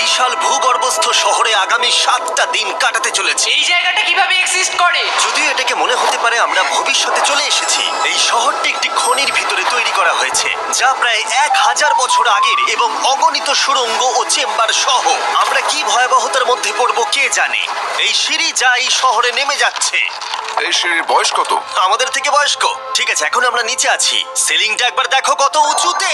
বিশাল ভূগর্ভস্থ শহরে আগামী 7টা দিন কাটাতে চলেছি। এই জায়গাটা কিভাবে এক্সিস্ট করে? যদিও এটাকে মনে হতে পারে আমরা ভবিষ্যতে চলে এসেছি, এই শহরটি একটি খনির ভিতরে তৈরি করা হয়েছে যা প্রায় 1000 বছর আগের এবং অগণিত সুড়ঙ্গ ও চেম্বার সহ। আমরা কি ভয়াবহতার মধ্যে পড়বো কে জানে। এই সিঁড়ি যা এই শহরে নেমে যাচ্ছে। এই সিঁড়ির বয়স কত? আমাদের থেকে বয়স্ক। ঠিক আছে, এখন আমরা নিচে আছি। সিলিংটা একবার দেখো কত উঁচুতে।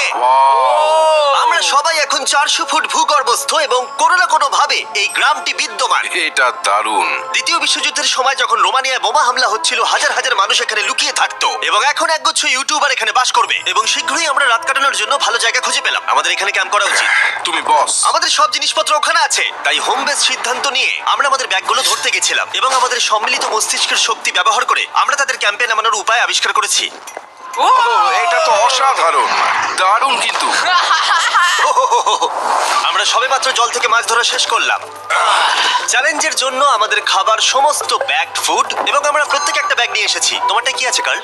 আমরা সবাই এখন 400 ফুট ভূগর্ভস্থ এবং কোনো না কোনো ভাবে এই গ্রামটি বিদ্যমান। এটা দারুণ। দ্বিতীয় বিশ্বযুদ্ধের সময় যখন রোমানিয়ায় বোমা হামলা হচ্ছিল, হাজার হাজার মানুষ এখানে লুকিয়ে থাকতো এবং এখন একগুচ্ছ ইউটিউবার এখানে বাস করবে। এবং শীঘ্রই আমরা রাত কাটানোর জন্য ভালো জায়গা খুঁজে পেলাম। আমাদের এখানে ক্যাম্প করা উচিত। তুমি বস। আমাদের সব জিনিসপত্র ওখানে আছে, তাই হোম বেস সিদ্ধান্ত নিয়ে আমরা আমাদের ব্যাগগুলো ধরতে গেছিলাম এবং আমাদের সম্মিলিত মস্তিষ্কের শক্তি ব্যবহার করে আমরা তাদের ক্যাম্পে নামানোর উপায় আবিষ্কার করেছি। ও এটা তো অসাধারণ, দারুণ। কিন্তু আমরা সবেমাত্র জল থেকে মাছ ধরা শেষ করলাম। চ্যালেঞ্জের জন্য আমাদের খাবার সমস্ত ব্যাগড ফুড এবং আমরা প্রত্যেক একটা ব্যাগ নিয়ে এসেছি। তোমারটা কি আছে কার্ল?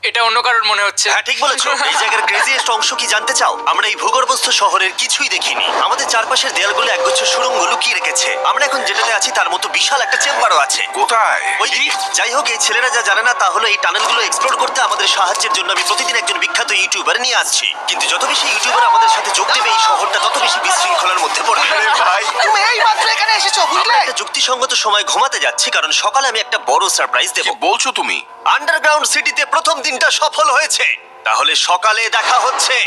এটা অন্য কারোর মনে হচ্ছে। হ্যাঁ, ঠিক বলেছো। এই জায়গার ক্রেজিয়েস্ট অংশ কি জানতে চাও? আমরা এই ভূগর্ভস্থ শহরের কিছুই দেখিনি। আমাদের চারপাশের দেয়ালগুলো একগুচ্ছ সুড়ঙ্গ লুকিয়ে রেখেছে। আমরা এখন যেটাতে আছি তার মতো বিশাল একটা চেম্বারও আছে। কোথায়? ওই যাই হোক, এই ছেলেরা যা জানে না তা হলো এই টানেলগুলো এক্সপ্লোর করতে আমাদের সাহায্যের জন্য আমি প্রতিদিন একজন বিখ্যাত ইউটিউবার নিয়ে আসছি। কিন্তু যত বেশি ইউটিউবার আমাদের সাথে যোগ দেবে, এই শহরটা তত বেশি বিশৃঙ্খলার মধ্যে পড়বে। ভাই, তুমি এই মাত্র এখানে এসেছো, আমরা বুঝলে? একটা যুক্তিসঙ্গত সময় ঘুমাতে যাচ্ছি কারণ সকালে আমি একটা বড় সারপ্রাইজ কি দেব। বলছো তুমি? আন্ডারগ্রাউন্ড সিটিতে প্রথম দিনটা সফল হয়েছে। তাহলে সকালে দেখা হচ্ছে।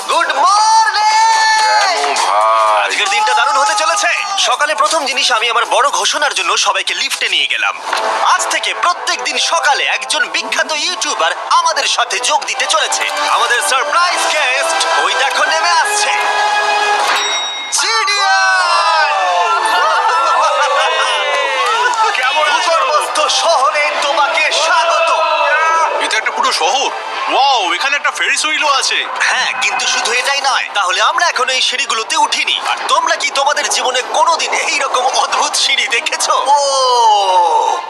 Good morning! ও ভাই, আজকের দিনটা দারুণ হতে চলেছে। সকালে প্রথম জিনিস, আমি আমার বড় ঘোষণার জন্য সবাইকে লিফটে নিয়ে গেলাম। আজ থেকে প্রত্যেক দিন সকালে একজন বিখ্যাত ইউটিউবার আমাদের সাথে যোগ দিতে চলেছে। আমাদের সারপ্রাইজ গেস্ট ওই দেখো নেমে আসছে। ভূগর্ভস্থ শহরে তোমাকে স্বাগত। এটা একটা পুরো শহর। ওয়াও, এখানে একটা ফেরিস হুইলও আছে। হ্যাঁ, কিন্তু শুধু এটাই নয়। তাহলে আমরা এখন এই সিঁড়িগুলোতে উঠিনি। আর তোমরা কি তোমাদের জীবনে কোনোদিন এইরকম অদ্ভুত সিঁড়ি দেখেছো? ও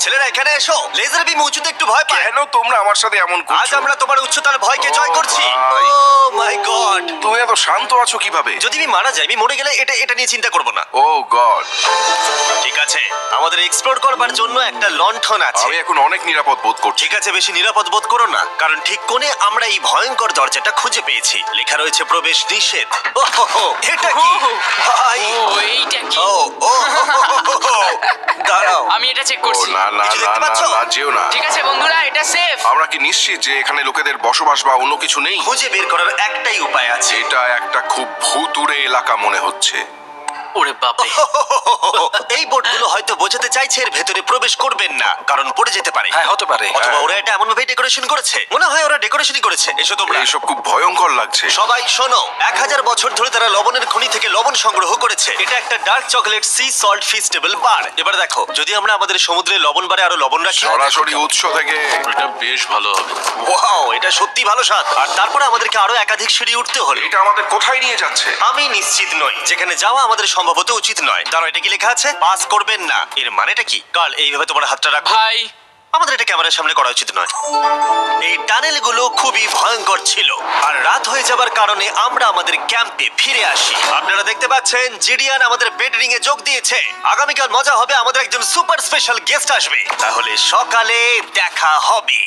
ছেলেরা, এখানে এসো। লেজার বিম উঁচুতে একটু ভয় পায়। কেন তোমরা আমার সাথে এমন আজ করছো? আমরা তোমার উচ্চতার ভয়কে জয় করছি। ভাই। ও মাই গড! তুমি এত শান্ত আছো কিভাবে? যদি আমি মারা যাই, আমি মরে গেলে এটা নিয়ে চিন্তা করব না। ও গড, ঠিক আছে, আমাদের এক্সপ্লোর করবার জন্য একটা লণ্ঠন আছে। আমি এখন অনেক নিরাপদ বোধ করছি। ঠিক আছে, বেশি নিরাপদ বোধ করো না, কারণ ঠিক কোণে আমরা এই ভয়ঙ্কর দরজাটা খুঁজে পেয়েছি। লেখা রয়েছে প্রবেশ নিষেধ। ওহো, এটা কি ভাই? ও এইটা কি? ও ও দাঁড়াও, আমি এটা চেক ও করছি। না না কিছু না দেখতে না পাচ্ছো? না, যেও না। ঠিক আছে বন্ধুরা, এটা সেফ। আমরা কি নিশ্চিত যে এখানে লোকেদের বসবাস বা অন্য কিছু নেই? খুঁজে বের করার একটাই উপায় আছে। এটা একটা খুব ভুতুড়ে এলাকা মনে হচ্ছে। ওরে বাপরে। এই বোর্ডগুলো হয়তো বোঝাতে চাইছে এর ভেতরে প্রবেশ করবেন না, কারণ পড়ে যেতে পারে। হ্যাঁ, হতে পারে। অথবা হ্যাঁ। ওরা এটা এমন ভাবে ডেকোরেশন করেছে, মনে হয় ওরা ডেকোরেশনই করেছে। এসো তোমরা। এইসব খুব ভয়ঙ্কর লাগছে। সবাই শোনো, 1000 বছর ধরে তারা লবণের খনি থেকে লবণ সংগ্রহ করেছে। এটা একটা dark chocolate sea salt Feastables bar. এবার দেখো, যদি আমরা আমাদের সমুদ্রে লবণ বারে আরো লবণ রাখি। সরাসরি উৎস থেকে। এটা বেশ ভালো হবে। ওয়াও, এটা সত্যি ভালো স্বাদ। আর তারপরে আমাদেরকে আরো একাধিক সিঁড়ি উঠতে হলো। এটা আমাদের কোথায় নিয়ে যাচ্ছে? আমি নিশ্চিত নই, যেখানে যাওয়া আমাদের সম্ভবত উচিত নয়। দাঁড়াও, এটা কি লেখা আছে? পাস করবেন না। এর মানেটা কি? কাল এইভাবে তোমার হাতটা রাখো। ভাই, আমাদের এটা ক্যামেরার সামনে করা উচিত নয়। এই টানেলগুলো খুবই ভয়ঙ্কর ছিল, আর রাত হয়ে যাবার কারণে আমরা আমাদের ক্যাম্পে ফিরে আসি। আপনারা দেখতে পাচ্ছেন জিডিয়ান আমাদের বেডরিং এ যোগ দিয়েছে। আগামীকাল মজা হবে, আমাদের একজন সুপার স্পেশাল গেস্ট আসবে। তাহলে সকালে দেখা হবে।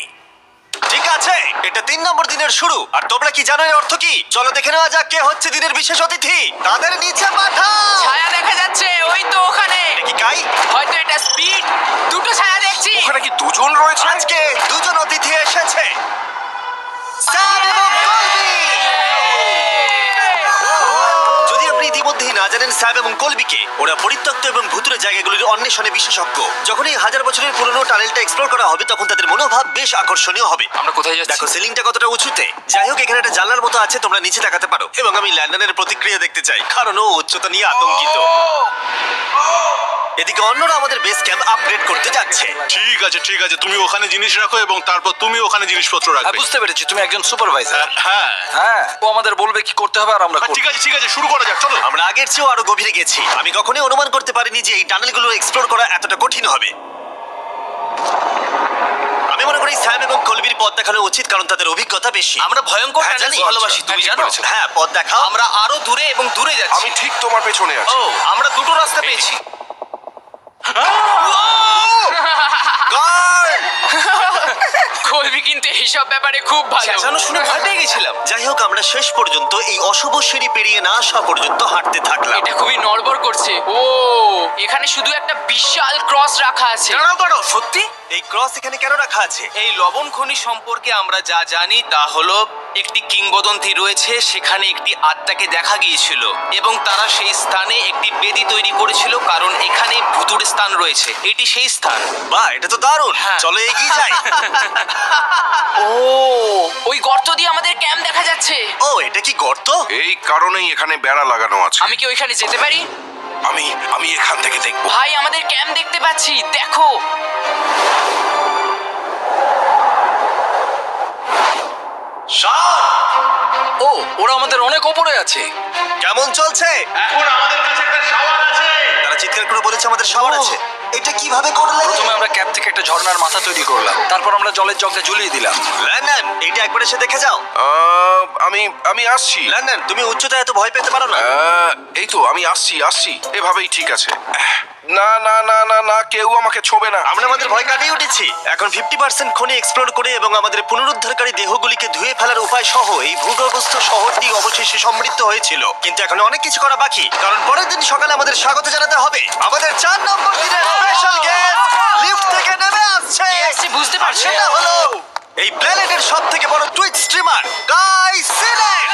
ঠিক আছে, এটা 3 নম্বর দিনের শুরু। আর তোমরা কি জানো এর অর্থ কি? চলো দেখে নেওয়া যাক কে হচ্ছে দিনের বিশেষ অতিথি। তাদের নিচে পাঠাও। ছায়া দেখা যাচ্ছে ওই তো ওখানে। এটা কি কাই? হয়তো এটা স্পিড। দুটো ছায়া দেখছি। ওখানে কি দুজন রয়েছে? আজকে দুজন অতিথি এসেছে, স্যাম এবং কলবি। যদি আপনি ইতিমধ্যেই না জানেন স্যাম এবং কলবিকে, ওরা পরিত্যক্ত এবং ভুতুরে জায়গাগুলির অন্বেষণে বিশেষজ্ঞ। যখন এই 1000 বছরের পুরনো টানেলটা এক্সপ্লোর করা হবে, তখন তাদের মনোভাব বেশ আকর্ষণীয় হবে। আমরা কোথায় যাচ্ছি? দেখো সিলিংটা কতটা উঁচুতে। যাই হোক, এখানে একটা জানলার মতো আছে, তোমরা নিচে তাকাতে পারো। এবং আমি ল্যান্ডনের প্রতিক্রিয়া দেখতে চাই, কারণ ও উচ্চতা নিয়ে আতঙ্কিত। এদিকে অন্যরা আমাদের বেস ক্যাম্প আপগ্রেড করতে যাচ্ছে। ঠিক আছে ঠিক আছে, তুমি ওখানে জিনিস রাখো এবং তারপর তুমি ওখানে জিনিসপত্র রাখবে। বুঝতে পেরেছি, তুমি একজন সুপারভাইজার। হ্যাঁ হ্যাঁ, ও আমাদের বলবে কি করতে হবে আর আমরা করব। ঠিক আছে, শুরু করা যাক, চলো। আমরা আগের চেয়েও আরো গভীরে গেছি। আমি কখনোই অনুমান করতে পারিনি যে এই টানেলগুলো এক্সপ্লোর করা এতটা কঠিন হবে। আমি আমি মনে করি স্যাম এবং কলবির পথ দেখানো উচিত, কারণ তাদের অভিজ্ঞতা বেশি। আমরা ভয়ঙ্কর হ্যাঁ, টানেল জানি। ভালোবাসি, তুমি ঠিক জানো? বলেছো। হ্যাঁ, পথ দেখাও। আমরা আরো দূরে এবং দূরে যাচ্ছি। আমি ঠিক তোমার পেছনে আছি। আমরা দুটো রাস্তা পেয়েছি। Guard! কলবি কিন্তু এইসব ব্যাপারে খুব ভালো। চেঁচানো শুনে ভয় পেয়ে গেছিলাম। যাই হোক, আমরা শেষ পর্যন্ত এই অশুভ সিঁড়ি পেরিয়ে না আসা পর্যন্ত হাঁটতে থাকলাম। এটা খুবই নড়বড় করছে। ও, এখানে শুধু একটা বিশাল ক্রস রাখা আছে। দাঁড়াও, সত্যি? এই ক্রস এখানে কেন রাখা আছে? এই লবণ খনি সম্পর্কে আমরা যা জানি তা হলো একটি কিংবদন্তি রয়েছে, সেখানে একটি আত্মাকে দেখা গিয়েছিল এবং তারা সেই স্থানে একটি বেদি তৈরি করেছিল, কারণ এখানে ভুতুড়ে স্থান রয়েছে। এটি সেই স্থান। বাহ, এটা তো দারুণ। হ্যাঁ। চলো এগিয়ে যাই। ও, ওই গর্ত দিয়ে আমাদের ক্যাম্প দেখা যাচ্ছে। ও, এটা কি গর্ত? এই কারণেই এখানে বেড়া লাগানো আছে। আমি কি ওইখানে যেতে পারি? আমি এখান থেকে দেখবো। ভাই, আমাদের ক্যাম্প দেখতে পাচ্ছি, দেখো। ও, ওরা আমাদের অনেক ওপরে আছে। কেমন চলছে? এখন আমাদের কাছে একটা শাওয়ার আছে। তারা চিৎকার করে বলেছে আমাদের শাওয়ার আছে। এটা কিভাবে করলে? প্রথমে আমরা ক্যাপ থেকে একটা ঝর্ণার মাথা তৈরি করলাম, তারপর আমরা জলের জগটা ঝুলিয়ে দিলাম। লন্ডন, এইটা একবার এসে দেখে যাও। আমি আসছি। লন্ডন, তুমি উচ্চতায় এত ভয় পেতে পারো না। এই তো আমি আসছি। এভাবেই ঠিক আছে। না না না না না, কেউ আমাকে ছোবে না। আমরা আমাদের ভয় কাটিয়ে উঠেছি। এখন 50% খনি এক্সপ্লোর করে এবং আমাদের পুনরুদ্ধারকারী দেহগুলিকে ধুয়ে ফেলার উপায় সহ এই ভূগর্ভস্থ শহরটি অবশেষে সমৃদ্ধ হয়েছিল। কিন্তু এখন অনেক কিছু করা বাকি, কারণ পরের দিন সকালে আমাদের স্বাগত জানাতে হবে আমাদের 4 নম্বর দিনের স্পেশাল গেস্ট লিফট থেকে নেমে আসছে। কে আসছে বুঝতে আর পারছি সেটা না। হলো এই প্ল্যানেটের সবথেকে বড় টুইট স্ট্রিমার গাই সিলেক্ট।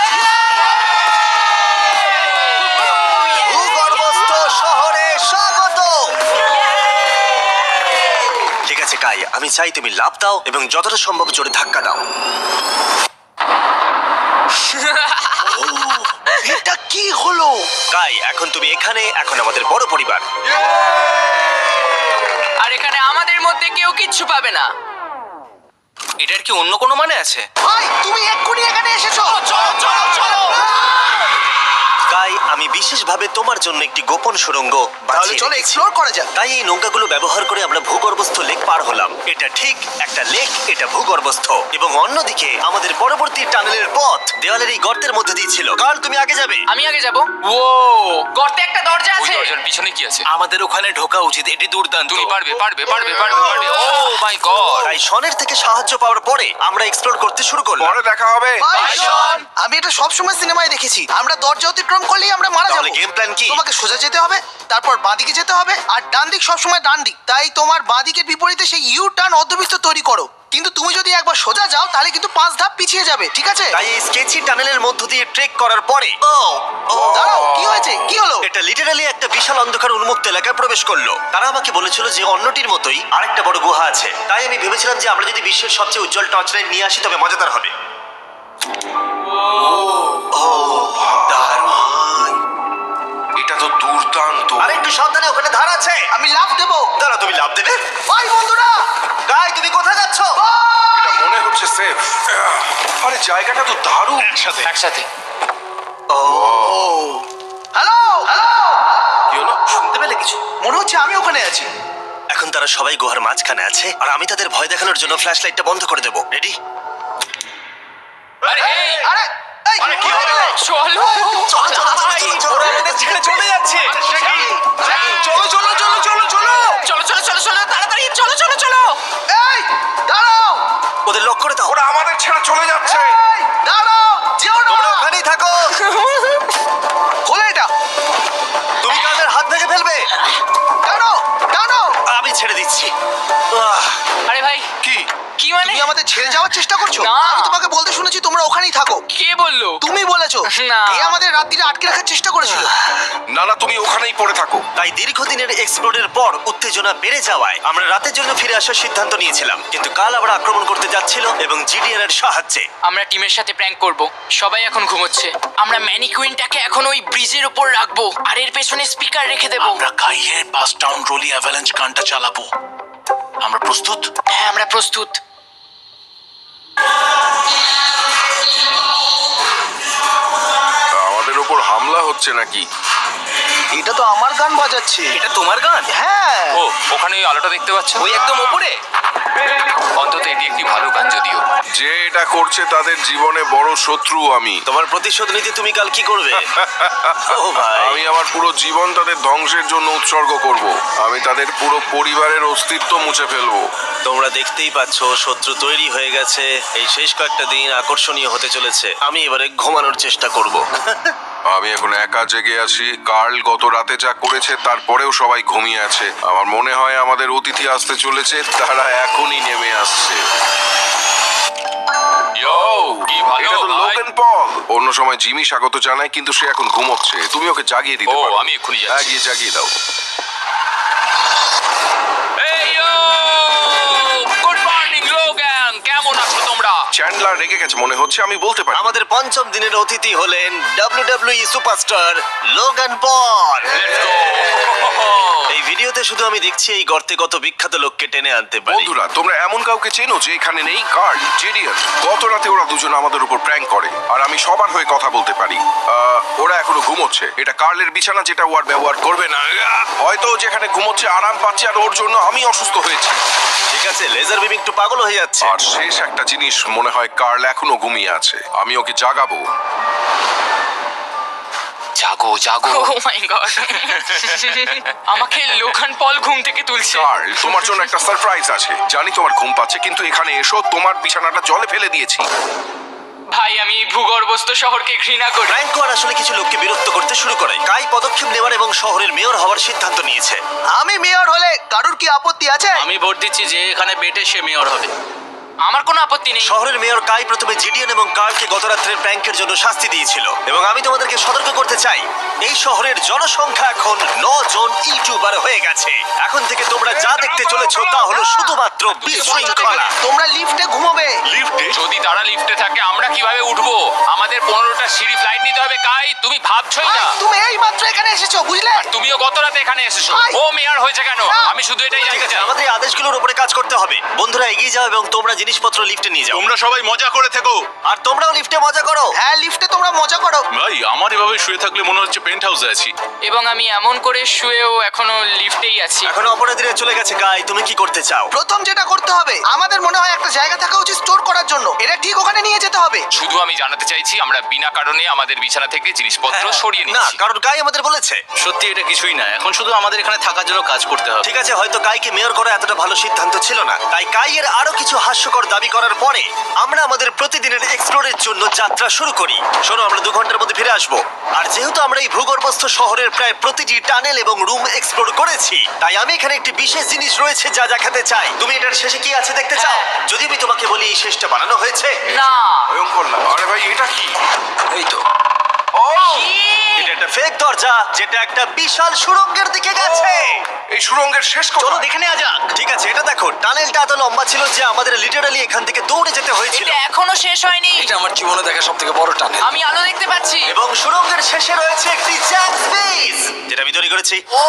ভূগর্ভস্থ শহরে স্বাগত। ঠিক আছে কাই, আমি চাই তুমি লাফ দাও এবং যতটা সম্ভব জোরে ধাক্কা দাও। এটা কি হলো? কাই, এখন তুমি এখানে, এখন আমাদের বড় পরিবার। আর এখানে আমাদের মধ্যে কেউ কিচ্ছু পাবে না। এটার কি অন্য কোনো মানে আছে? ভাই, তুমি এক্ষুনি এখানে এসেছো। কাই, আমি বিশেষভাবে তোমার জন্য একটি গোপন সুড়ঙ্গ তাহলে চলো এক্সপ্লোর করা যাক। তাই এই নৌকাগুলো ব্যবহার করে আমরা ভূগর্ভস্থ লেক পার হলাম। এটা ঠিক একটা লেক, এটা ভূগর্ভস্থ। এবং অন্যদিকে আমাদের পরবর্তী টানেলের পথ দেওয়ালের এই গর্তের মধ্যে দিয়ে ছিল। কাল, তুমি আগে যাবে। আমি আগে যাব। ও, গর্তে একটা দরজা আছে। পিছনে কি আছে? আমাদের ওখানে ঢোকা উচিত। এটি দুর্দান্ত। তুমি পারবে। ও মাই গড। তাই শনের থেকে সাহায্য পাওয়ার পরে আমরা এক্সপ্লোর করতে শুরু করলাম। পরে দেখা হবে। আমি এটা সবসময় সিনেমায় দেখেছি। আমরা দরজা অতিক্রম করলেই আমরা মারা তাহলে যাবো। গেম প্ল্যান কি? তোমাকে সোজা যেতে হবে, তারপর বাঁদিকে যেতে হবে, আর ডান দিক সবসময় ডান দিক। তাই তোমার বাঁদিকের বিপরীতে সেই ইউ টার্ন অর্ধবৃত্ত তৈরি করো। কিন্তু তুমি যদি একবার সোজা যাও তাহলে কিন্তু 5 ধাপ পিছিয়ে যাবে, ঠিক আছে? তাই এই স্কেচি টানেলের মধ্য দিয়ে ট্রেক করার পরে দাঁড়াও, কি হয়েছে? কি হলো? এটা লিটারালি একটা বিশাল অন্ধকার উন্মুক্ত এলাকায় প্রবেশ করলো। তারা আমাকে বলেছিল যে অন্যটির মতোই আরেকটা বড় গুহা আছে। তাই আমি ভেবেছিলাম যে আমরা যদি বিশ্বের সবচেয়ে উজ্জ্বল টর্চ লাইট নিয়ে আসি তবে মজাদার হবে। এটা তো দুর্দান্ত। আর একটু সাবধানে, ওখানে ধার আছে। আমি লাফ দেবো। দাঁড়া, তুমি লাভ দেবে? বাই বন্ধুরা। গাই, তুমি কোথায় যাচ্ছ? এটা মনে হচ্ছে সেফ। আরে জায়গাটা তো দারুণ। একসাথে। হ্যালো হ্যালো, কি হলো? শুনতে পেলে কিছু? মনে হচ্ছে আমি ওখানে আছি। এখন তারা সবাই গুহার মাঝখানে আছে, আর আমি তাদের ভয় দেখানোর জন্য ফ্ল্যাশ লাইটটা বন্ধ করে দেবো। রেডি? আরে এই, আরে এই, কি কি হলো? হলো? চলো। ওরা আমাদের ছেড়ে চলে যাচ্ছে। চলো, তাড়াতাড়ি চলো। এই দাঁড়াও, ওদের লক করে দাও। ওরা আমাদের ছেড়ে চলে যাচ্ছে। এই দাঁড়াও, যেও না। তোমরা ওখানেই থাকো। খোলো এটা। তুমি কাদের হাত ভেঙে ফেলবে। টানো টানো। আমি ছেড়ে দিচ্ছি। আরে ভাই, কি? কি মানে? তুমি আমাদের ছেড়ে যাওয়ার চেষ্টা করছো? না। আমি তোমাকে বলতে শুনেছি তোমরা ওখানেই থাকো। কে বললো? তুমি বলেছো। না। এ আমাদের রাত্রিরে আটকে রাখার চেষ্টা করেছিল। না না, তুমি ওখানেই পড়ে থাকো। তাই দীর্ঘদিনের এক্সপ্লোরের পর উত্তেজনা বেড়ে যাওয়ায় আমরা রাতের জন্য ফিরে আসার সিদ্ধান্ত নিয়েছিলাম। কিন্তু কাল আবার আক্রমণ করতে যাচ্ছিল এবং জিডিআর এর সাহায্যে। আমরা টিমের সাথে প্র্যাঙ্ক করব। সবাই এখন ঘুমোচ্ছে। আমরা ম্যানিকুইনটাকে এখন ওই ব্রিজের উপর রাখবো আর এর পেছনে স্পিকার রেখে দেব। আমরা কাইয়ের পাস টাউন রোলি অ্যাভালাঞ্চ গানটা চালাবো। আমরা প্রস্তুত? হ্যাঁ, আমরা প্রস্তুত। আমাদের উপর হামলা হচ্ছে নাকি? এটা তো আমার গান বাজাচ্ছে। এটা তোমার গান? হ্যাঁ। ও, ওখানে ওই আলোটা দেখতে পাচ্ছ? ওই একদম উপরে? অন্তত এটি একটি ভালো গান যদিও। যে এটা করছে তাদের জীবনে বড় শত্রু আমি। তোমার প্রতিশোধ নিতে তুমি কাল কি করবে? ও ভাই, আমি আমার পুরো জীবন তাদের ধ্বংসের জন্য উৎসর্গ করব। আমি তাদের পুরো পরিবারের অস্তিত্ব মুছে ফেলবো। তোমরা দেখতেই পাচ্ছ শত্রু তৈরি হয়ে গেছে। এই শেষ কয়েকটা দিন আকর্ষণীয় হতে চলেছে। আমি এবারে ঘুমানোর চেষ্টা করব। আমি এখন একা জেগে আছি। কার্ল গত রাতে যা করেছে তারপরেও সবাই ঘুমিয়ে আছে। আমার মনে হয় আমাদের অতিথি আসতে চলেছে, তারা এখনই নেমে আসছে। এটা তো লোগান পল। অন্য সময় জিমি স্বাগত জানায়, কিন্তু সে এখন ঘুমোচ্ছে। তুমি ওকে জাগিয়ে দিতে পারো। আমি এক্ষুনি যাচ্ছি। গিয়ে জাগিয়ে দাও। গুড মর্নিং লোগান, কেমন আছো তোমরা? চ্যান্ডলার রেগে গেছে মনে হচ্ছে, আমি বলতে পারি। আমাদের পঞ্চম দিনের অতিথি হলেন WWE সুপারস্টার লোগান পল। এই ভিডিওতে শুধু আমি দেখছি এই গর্তে কত বিখ্যাত লোককে টেনে আনতে পারি। বন্ধুরা, তোমরা এমন কাউকে চেনো যে এখানে নেই? কার্ল, জেডিয়ান। গত রাতে ওরা দুজন আমাদের উপর প্র্যাঙ্ক করে, আর আমি সবার হয়ে কথা বলতে পারি। ওরা এখনো ঘুমোচ্ছে। এটা কার্লের বিছানা, যেটা ও আর ব্যবহার করবে না। হয়তো ও যেখানে ঘুমোচ্ছে আরাম পাচ্ছে, আর ওর জন্য আমি অসুস্থ হয়েছি। ঠিক আছে, লেজার বিম একটু পাগল হয়ে যাচ্ছে। আর শেষ একটা জিনিস, মনে হয় কার্ল এখনো ঘুমিয়ে আছে। আমি ওকে জাগাবো। জাগো জাগো। ও মাই গড, আমাকে লোগান পল ঘুম থেকে তুলছে। কার্ল, তোমার জন্য একটা সারপ্রাইজ আছে। জানি তোমার ঘুম পাচ্ছে, কিন্তু এখানে এসো, তোমার বিছানাটা জলে ফেলে দিয়েছি। ভাই, আমি এই ভূগর্ভস্থ শহরকে ঘৃণা করি। ফ্র্যাঙ্কো আর আসলে কিছু লোককে বিরক্ত করতে শুরু করে। কাই পদক্ষেপ নেওয়ার এবং শহরের মেয়র হওয়ার সিদ্ধান্ত নিয়েছে। আমি মেয়র হলে কারুর কি আপত্তি আছে? আমি ভোট দিচ্ছি যে এখানে বেটে সে মেয়র হবে। আমার কোনো আপত্তি নেই। শহরের মেয়র কাই প্রথমে জিডিএন এবং কার্লকে গত রাত্রের প্র্যাঙ্কের জন্য শাস্তি দিয়েছিল, এবং আমি তোমাদেরকে সতর্ক করতে চাই, এই শহরের জনসংখ্যা এখন 9 জন ইউটিউবার হয়ে গেছে। এখন থেকে তোমরা যা দেখতে চলেছো তা হলো শুধুমাত্র বিশৃঙ্খলা। তোমরা লিফটে ঘুমোবে। যদি তারা লিফটে থাকে আমরা কিভাবে উঠবো? আমাদের 15টা সিঁড়ি ফ্লাইট নিতে হবে। কাই, তুমি ভাবছই না। তুমি এই মাত্র এখানে এসেছো, বুঝলে? তুমিও গত রাতে এখানে এসেছো। ভাই। ও মেয়র হয়েছে কেন? না। আমি শুধু এটাই ঠিক জানতে আছে, চাই। আমাদের এই আদেশগুলোর উপরে কাজ করতে হবে। বন্ধুরা, এগিয়ে যাও এবং তোমরা জিনিসপত্র লিফটে নিয়ে যাও। তোমরা সবাই মজা করে থেকো। আর তোমরাও লিফটে মজা করো। হ্যাঁ, লিফটে তোমরা মজা করো। ভাই, আমার এভাবে শুয়ে থাকলে মনে হচ্ছে পেন্ট হাউসে আছি। এবং আমি এমন করে শুয়েও এখনো লিফটেই আছি। এখন অপরাধীরা চলে গেছে। কাই, তুমি কি করতে চাও? প্রথম যেটা করতে হবে, আমাদের মনে হয় একটা জায়গা থাকা উচিত স্টোর করার জন্য। এটা ঠিক ওখানে নিয়ে যেতে হবে। শুধু আমি জানাতে চাইছি আমরা বিনা কারণে আমাদের বিছানা থেকে জিনিসপত্র সরিয়ে না, নিচ্ছি। কারণ কাই আমাদের বলেছে। সত্যি এটা কিছুই না, এখন শুধু আমাদের এখানে থাকার জন্য কাজ করতে হবে। ঠিক আছে, হয়তো কাইকে মেয়র করা এতটা ভালো সিদ্ধান্ত ছিল না। তাই কাইয়ের আরো কিছু হাস্যকর দাবি করার পরে আমরা আমাদের প্রতিদিনের এক্সপ্লোরের জন্য যাত্রা শুরু করি। শোনো, আমরা 2 ঘন্টার মধ্যে ফিরে আসবো। আর যেহেতু আমরা এই ভূগর্ভস্থ শহরের প্রায় প্রতিটি টানেল এবং রুম এক্সপ্লোর করেছি, তাই আমি এখানে একটি বিশেষ জিনিস রয়েছে যা দেখাতে চাই। তুমি এটার শেষে কি আছে দেখতে চাও? যদি আমি তোমাকে বলি এই শেষটা বানানো হয়েছে। না। ভয়ঙ্কর না? আরে ভাই, এটা কি? এই তো। এটা একটা ফেক দরজা, যেটা একটা বিশাল সুড়ঙ্গের দিকে গেছে। এই সুড়ঙ্গের শেষ চলো কথা। দেখে নেওয়া যাক। ঠিক আছে, এটা দেখো, টানেলটা এত লম্বা ছিল যে আমাদের লিটারালি এখান থেকে দৌড়ে যেতে হয়েছিল। এটা এখনো শেষ হয়নি। এটা আমার জীবনে দেখা সবথেকে বড় টানেল। আমি আলো দেখতে পাচ্ছি। এবং সুড়ঙ্গের শেষে রয়েছে একটি জ্যাক্স বিজ, যেটা আমি তৈরি করেছি। ও,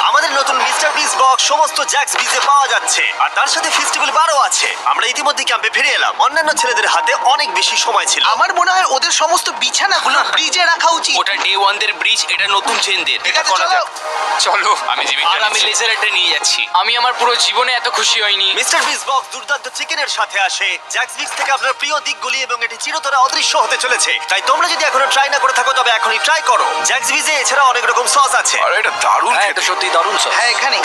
আমাদের নতুন মিস্টার বিস বক্স সমস্ত জ্যাক্স বিজে পাওয়া যাচ্ছে, আর তার সাথে ফেস্টিভ্যাল বারও আছে। আমরা ইতিমধ্যে ক্যাম্পে ফিরে এলাম। অন্যান্য ছেলেদের হাতে অনেক বেশি সময় ছিল। আমার মনে হয় ওদের সমস্ত বিছানাগুলো ব্রিজে রাখা উচিত। ওটা ডে 1 দের ব্রিজ, এটা নতুন চেনদের। ঠিক এটা আছে, করা চলো। যাক। চলো। আমি জীবিত আর আমি লেজারটা নিয়ে যাচ্ছি। আমি আমার পুরো জীবনে এত খুশি হইনি। মিস্টার বিস বক্স দুর্দান্ত চিকেনের সাথে আসে, জ্যাক্স বিক্স থেকে আপনার প্রিয় দিকগুলি, এবং এটি চিরতরে অদৃশ্য হতে চলেছে। তাই তোমরা যদি এখনো ট্রাই না করে থাকো তবে এখনই ট্রাই করো। জ্যাক্স বিজে এছাড়া অনেক রকম সস আছে। আরে এটা দারুণ হ্যাঁ, খেতে। এটা সত্যি দারুণ সব। হ্যাঁ, এখানে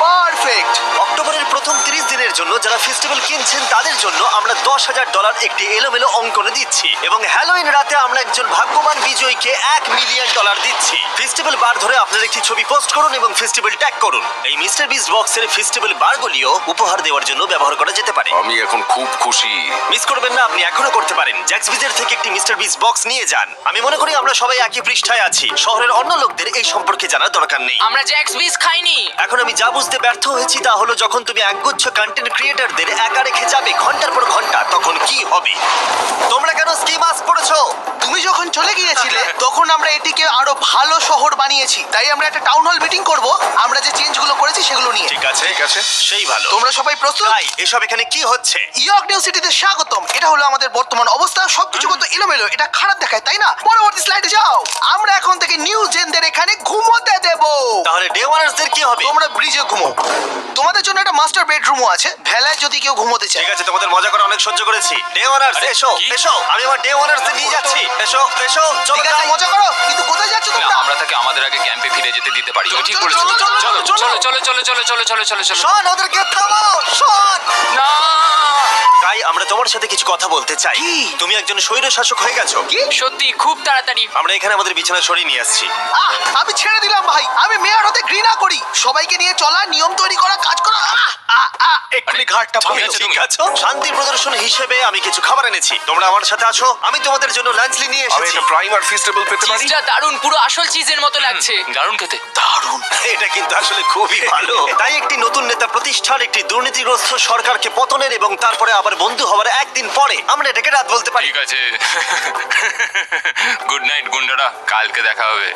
পারফেক্ট। অক্টোবরের প্রথম 30 দিনের জন্য যারা ফেস্টিভ্যাল কিনছেন তাদের জন্য আমরা $10,000 একটি এলোমেলো অঙ্কনে দিচ্ছি, এবং হ্যালোইন রাতে আমরা একজন ভাগ্যবান বিজয়ীকে $1 মিলিয়ন দিচ্ছি। ফেস্টিভ্যাল বার ধরে আপনার একটি ছবি পোস্ট করুন এবং ফেস্টিভ্যাল ট্যাগ করুন। এই মিস্টার বিস বক্সের ফেস্টিভ্যাল বারগুলিও উপহার দেওয়ার জন্য ব্যবহার করা যেতে পারে। আমি এখন খুব খুশি। মিস করবেন না, আপনি এখনো করতে পারেন। জ্যাক্স বিজের থেকে একটি মিস্টার বিস বক্স নিয়ে যান। আমি মনে করি আমরা সবাই একই পৃষ্ঠায় আছি। শহরের অন্য লোকদের এই সম্পর্কে জানার দরকার নেই। আমরা জ্যাক্স বিজ খাইনি। এখন আমি যা বুঝতে ব্যর্থ হয়েছি তা হলো, যখন তুমি একগুচ্ছ কন্টেন্ট ক্রিয়েটরদের একা রেখে যাবে ঘন্টার পর ঘন্টা, তখন কি হবে? তোমরা কেন স্কি মাস্ক পড়েছো? তুমি যখন চলে গিয়েছিলে তখন আমরা এটিকে আরো ভালো শহর বানিয়েছি। তাই আমরা একটা টাউন হল মিটিং করব, আমরা যে চেঞ্জগুলো করেছি সেগুলো নিয়ে। ঠিক আছে, ঠিক আছে। সেই ভালো। তোমরা সবাই প্রস্তুত? তাই এসব এখানে কি হচ্ছে? ইয়র্ক নিউ সিটিতে স্বাগতম। এটা হলো আমাদের বর্তমান অবস্থা। সবকিছু কত এলোমেলো, এটা খারাপ দেখায়, তাই না? পরবর্তী স্লাইডে যাও। আমরা এখন থেকে নিউ জেনদের এখানে ঘুমোতে দেব। তাহলে ডে ওয়ানার্সদের কি হবে? হবে। তোমরা ব্রিজে ঘুমো। তোমাদের জন্য একটা মাস্টার বেডরুমও আছে, ভেলায় যদি কেউ ঘুমোতে চায়। ঠিক আছে, তোমাদের মজা করে অনেক সহ্য করেছি। ডে ওয়ানার্স এসো কি? এসো, আমি আমার ডে ওয়ানার্স নিয়ে যাচ্ছি। এসো এসো, চলো ঠিক আছে, যাই। মজা করো, কিন্তু কোথায় যাচ্ছ না, তোমরা? আমরা তাকে আমাদের আগে ক্যাম্পে ফিরে যেতে দিতে পারি। তুমি ঠিক চলো, বলেছো। চলো, চলো, চলো চলো। চলো চলো চলো চলো চলো চলো চলো চলো। শোন, ওদেরকে থামাও, শোন। না, তাই আমরা তোমার সাথে কিছু কথা বলতে চাই। কি? তুমি একজন স্বৈর শাসক হয়ে গেছো। সত্যি খুব তাড়াতাড়ি। আমরা এখানে আমাদের বিছানা সরিয়ে নিয়ে আসছি। আমি ছেড়ে দিলাম ভাই, আমি মেয়র হতে ঘৃণা করি। সবাইকে নিয়ে চলা, নিয়ম তৈরি করা, কাজ করা। এক্ষুনি ঘাটটা তুমি ভাঙলো। ঠিক আছো? শান্তি প্রদর্শন হিসেবে আমি কিছু খাবার এনেছি, তোমরা আমার সাথে আছো। আমি তোমাদের জন্য লাঞ্চ নিয়ে আমি এসেছি। একটা প্রাইম আর ফিস্টেবল পেতে পারি? চিজটা দারুণ, পুরো আসল চিজের মতো লাগছে। দারুণ খেতে। দারুণ। এটা কিন্তু আসলে খুবই ভালো। তাই একটি নতুন নেতা প্রতিষ্ঠার, একটি দুর্নীতিগ্রস্ত সরকারকে পতনের এবং তারপরে আবার বন্ধু হওয়ার একদিন পরে আমরা এটাকে রাত বলতে পারি। ঠিক আছে। গুড নাইট গুন্ডারা, কালকে দেখা হবে।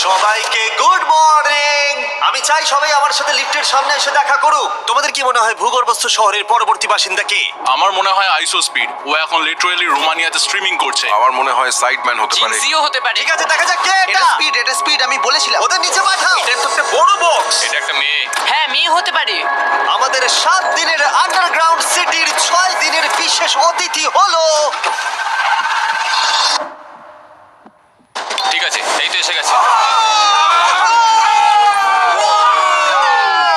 সবাইকে গুড মর্নিং। আমি চাই সবাই আমার সাথে লিফটের সামনে এসে দেখা করুক। তোমাদের কি মনে হয় ভূগর্ভস্থ শহরের পরবর্তী বাসিন্দা কে? আমার মনে হয় আইসো স্পিড। ও এখন লিটারালি রোমানিয়াতে স্ট্রিমিং করছে। আমার মনে হয় সাইডম্যান হতে পারে। জিনসিও হতে পারে। ঠিক আছে, দেখা যাক কে এটা এটা। স্পিড, এটা স্পিড, আমি বলেছিলাম। ওদের নিচে পাঠাও। এটা তো একটা বড় বক্স। এটা একটা মেয়ে। হ্যাঁ, মেয়ে হতে পারে। আমাদের 7 দিনের আন্ডারগ্রাউন্ড সিটির 6 দিনের বিশেষ অতিথি হলো ঠিক আছে, এই তো এসে গেছে।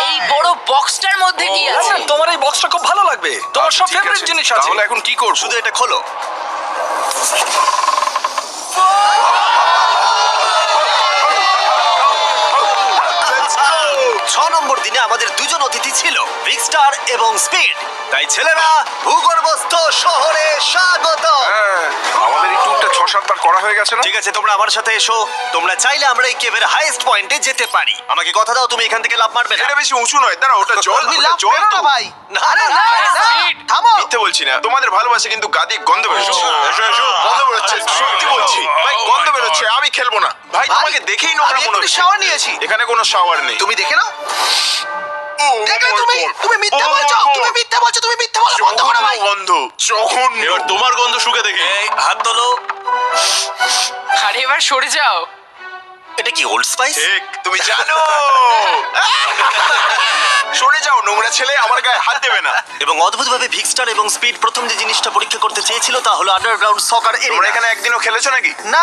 এই বড় বক্সটার মধ্যে কি আছে? তোমার এই বক্সটা খুব ভালো লাগবে, তোমার সব ঠিক ফেভারিট আছে, জিনিস আছে। তাহলে এখন কি করব? শুধু এটা খোলো। ছ নম্বর দিনে আমাদের দুজন অতিথি ছিল, বিগ স্টার এবং স্পিড। তাই ছেলেরা, ভূগর্ভস্থ শহরে স্বাগত। হ্যাঁ, আমাদের এই ট্যুরটা 6-7 বার করা হয়ে গেছে না? ঠিক আছে, তোমরা আমার সাথে এসো। তোমরা চাইলে আমরা এই কেভের হাইয়েস্ট পয়েন্টে যেতে পারি। আমাকে কথা দাও, তুমি এখান থেকে লাফ মারবে না। এটা বেশি উঁচু নয়, দাঁড়া, ওটা জল। তুমি ওটা লাভ জল করো তো। না ভাই। না, আরে না, না, না, না, speed। থামো। মিথ্যে বলছি না, তোমাদের ভালোবাসা কিন্তু গাদি গন্ধ বেরোচ্ছে। এসো এসো, গন্ধ বেরোচ্ছে, সত্যি বলছি ভাই, গন্ধ বেরোচ্ছে। আমি খেলবো না ভাই, তোমাকে দেখেই নোংরা আমি মনে এক্ষুনি হচ্ছে। শাওয়ার নিয়েছি। এখানে কোনো শাওয়ার নেই। তুমি দেখে নাও। ও, দেখলে my তুমি, God! তুমি মিথ্যা Oh my বলছো, God! তুমি মিথ্যা বলছো, তুমি মিথ্যা বলো, বন্ধ করো ভাই। গন্ধ, জঘন্য। এবার তোমার গন্ধ শুকে দেখি। এই হাত তোলো। আরে এবার সরে যাও। এটা কি ওল্ড স্পাইস? ঠিক, তুমি জানো। সরে যাও নোংরা ছেলে, আমার গায়ে হাত দেবে না। এবং অদ্ভুতভাবে ভিক্সটার এবং স্পিড প্রথম যে জিনিসটা পরীক্ষা করতে চেয়েছিল তা হলো আন্ডারগ্রাউন্ড সকার তোমরা এরিয়া। এখানে একদিনও খেলেছো নাকি? না,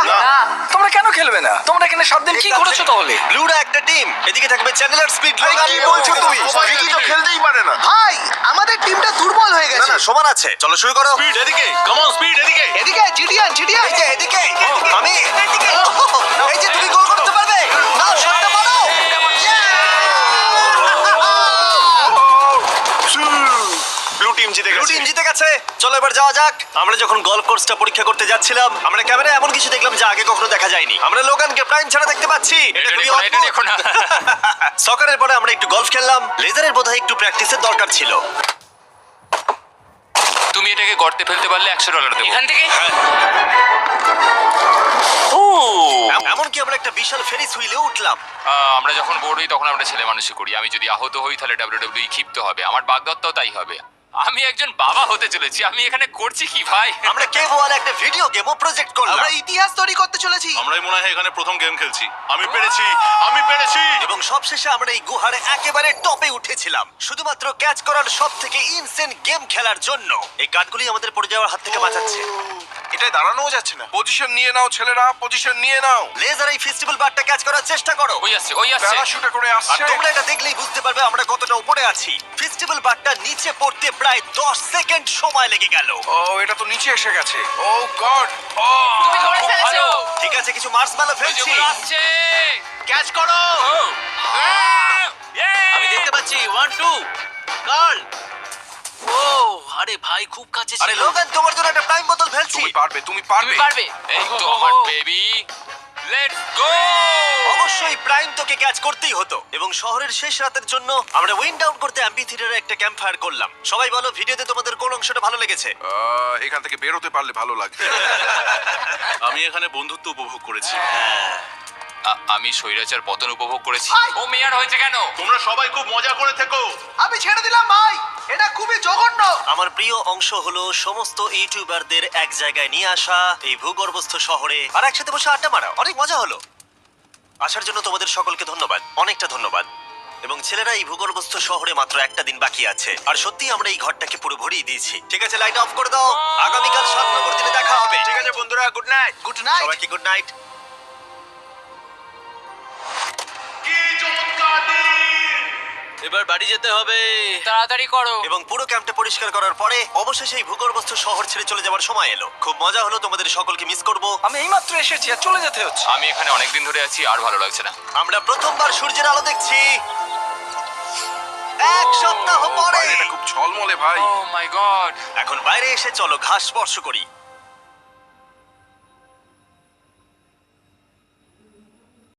তোমরা কেন খেলবে না? তোমরা এখানে 7 দিন কি করেছো তাহলে? ব্লুরা একটা টিম, এদিকে থাকবে চ্যানেলার, স্পিড, ভাই, লোগান। কি বলছো তুমি? ভিকি তো খেলতেই পারে না। ভাই, আমাদের টিমটা দুর্বল হয়ে না গেছে। না, সমান আছে। চলো শুরু করো। স্পিড এদিকে, কাম অন স্পিড এদিকে। এদিকে জিডিয়ান, জিডিয়ান। এই যে এদিকে, আমি এই যে তুমি গোল করতে পারবে। নাও শটটা মারো। ব্লু টিম জিতে ব্লু গেছে। টিম জিতে গেছে। চলো এবার যাওয়া যাক। আমরা যখন গলফ কোর্সটা পরীক্ষা করতে যাচ্ছিলাম, আমরা ক্যামেরায় এমন কিছু দেখলাম যা আগে কখনো দেখা যায়নি। আমরা লোগানকে প্রাইম ছাড়া দেখতে পাচ্ছি। এটা খুবই দেখো না, এটা অদ্ভুত। দেখো না। সকারের পরে আমরা একটু গলফ খেললাম। লেজারের বোধহয় একটু প্র্যাকটিসের দরকার ছিল। তুমি এটাকে গর্তে ফেলতে পারলে $100 দেবো। এখান থেকে এমনকি আমরা একটা বিশাল ফেরিস হুইলে উঠলাম। আমরা যখন বোর হই তখন আমরা ছেলে মানুষই করি। আমি যদি আহত হই তাহলে WWE ক্ষিপ্ত হবে। আমার বাগদত্তাও তাই হবে। আমি একজন বাবা হতে চলেছি। আমি এখানে করছি কি ভাই? আমরা কেভ ওয়ালে একটা ভিডিও গেমও প্রজেক্ট করলাম আমরা ইতিহাস তৈরি করতে চলেছি। আমরাই মনে হয় এখানে প্রথম গেম খেলছি। আমি পেরেছি, আমি পেরেছি। এবং সবশেষে আমরা এই গুহার একেবারে টপে উঠেছিলাম শুধুমাত্র ক্যাচ করার সব থেকে ইনসেন গেম খেলার জন্য। এই কাঠগুলি আমাদের পড়ে যাওয়ার হাত থেকে বাঁচাচ্ছে। এটাই দাঁড়ানোও যাচ্ছে না। পজিশন নিয়ে নাও ছেলেরা, পজিশন নিয়ে নাও। লেজার এই ফেস্টিভ্যাল বারটা ক্যাচ করার চেষ্টা করো। ওই আসছে, ওই আসছে। প্যারাশুটে করে আর আসছে। তোমরা এটা দেখলেই বুঝতে পারবে আমরা কতটা উপরে আছি। ফেস্টিভ্যাল বারটা নিচে পড়তে প্রায় 10 সেকেন্ড সময় লেগে গেল। ও, এটা তো নিচে এসে গেছে। ও গড। তুমি করে খুব ফেলেছো। ভালো। ঠিক আছে, কিছু মার্সম্যালো ওই যে ফেলছি। ওগুলো আসছে। ক্যাচ করো। আমি দেখতে পাচ্ছি 1 2 গার্ল। ও আরে ভাই, খুব কাছে আরে ছিল। লোগান, তোমার জন্য একটা প্রাইম বোতল ফেলছি। তুমি পারবে, তুমি পারবে। তুমি পারবে। এই তো আমার বেবি। Let's go. অবশ্যই প্রাইম তোকে ক্যাচ করতেই হতো। এবং শহরের শেষ রাতের জন্য আমরা উইন্ড ডাউন করতে অ্যাম্পি থিয়েটারে একটা ক্যাম্প ফায়ার করলাম। সবাই বলো ভিডিওতে তোমাদের কোন অংশটা ভালো লেগেছে? এখান থেকে বেরোতে পারলে ভালো লাগবে। আমি এখানে বন্ধুত্ব উপভোগ করেছি। আমি স্বৈরাচার পতন উপভোগ করেছি। ও মেয়ার হয়েছে কেন? তোমরা সবাই খুব মজা করে থেকো। আমি ছেড়ে দিলাম ভাই, এটা খুবই জঘন্য। আমার প্রিয় অংশ হলো সমস্ত ইউটিউবারদের এক জায়গায় নিয়ে আসা এই ভূগর্ভস্থ শহরে আর একসাথে বসে আড্ডা মারা। অনেক মজা হলো। আসার জন্য তোমাদের সকলকে ধন্যবাদ, অনেকটা ধন্যবাদ। এবং ছেলেরা, এই ভূগর্ভস্থ শহরে মাত্র একটা দিন বাকি আছে, আর সত্যি আমরা এই ঘরটাকে পুরো ভরিয়ে দিয়েছি। ঠিক আছে, লাইট অফ করে দাও। আগামীকাল 7 নম্বর দিনে দেখা হবে। ঠিক আছে বন্ধুরা, গুড নাইট। Good night. সবাইকে গুড নাইট। এবার বাড়ি যেতে হবে। তাড়াতাড়ি করো। এবং পুরো ক্যাম্পটা পরিষ্কার করার পরে অবশেষে এই ভূগর্ভস্থ শহর ছেড়ে চলে যাওয়ার সময় এলো। খুব মজা হলো, তোমাদের সকলকে মিস করব। আমি এইমাত্র এসেছি আর চলে যেতে হচ্ছে। আমি এখানে অনেকদিন ধরে আছি আর ভালো লাগছে না। আমরা প্রথমবার সূর্যের আলো দেখছি 1 সপ্তাহ পরে। বাইরেটা খুব ঝলমলে ভাই। ও মাই গড। এখন বাইরে এসে চলো ঘাস স্পর্শ করি।